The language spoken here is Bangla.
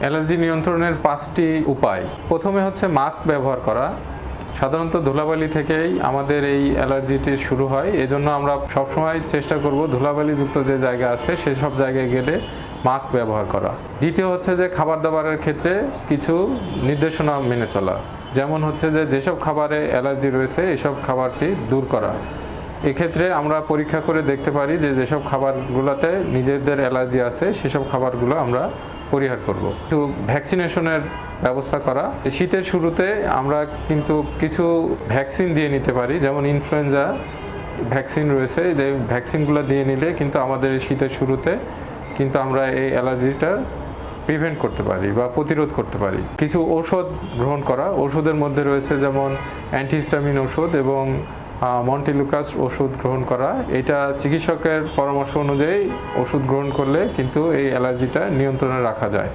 অ্যালার্জি নিয়ন্ত্রণের 5টি উপায়। প্রথমে হচ্ছে মাস্ক ব্যবহার করা। সাধারণত ধুলাবালি থেকেই আমাদের এই অ্যালার্জিটি শুরু হয়, এজন্য আমরা সবসময় চেষ্টা করব ধুলাবালিযুক্ত যে জায়গা আছে সেই সব জায়গায় গেলে মাস্ক ব্যবহার করা। দ্বিতীয় হচ্ছে যে খাবার দাবারের ক্ষেত্রে কিছু নির্দেশনা মেনে চলা, যেমন হচ্ছে যে যেসব খাবারে অ্যালার্জি রয়েছে এসব খাবারটি দূর করা। এক্ষেত্রে আমরা পরীক্ষা করে দেখতে পারি যে যেসব খাবারগুলোতে নিজেদের অ্যালার্জি আছে সেসব খাবারগুলো আমরা পরিহার করব। তো ভ্যাকসিনেশনের ব্যবস্থা করা। শীতের শুরুতে আমরা কিন্তু কিছু ভ্যাকসিন দিয়ে নিতে পারি, যেমন ইনফ্লুয়েঞ্জা ভ্যাকসিন রয়েছে, যে ভ্যাকসিনগুলো দিয়ে নিলে কিন্তু আমাদের শীতের শুরুতে কিন্তু আমরা এই অ্যালার্জিটা প্রিভেন্ট করতে পারি বা প্রতিরোধ করতে পারি। কিছু ঔষধ গ্রহণ করা, ওষুধের মধ্যে রয়েছে যেমন অ্যান্টিহিস্টামিন ওষুধ এবং মন্টেলুকাস ওষুধ গ্রহণ করা। এটা চিকিৎসকের পরামর্শ অনুযায়ী ওষুধ গ্রহণ করলে কিন্তু এই অ্যালার্জিটা নিয়ন্ত্রণে রাখা যায়।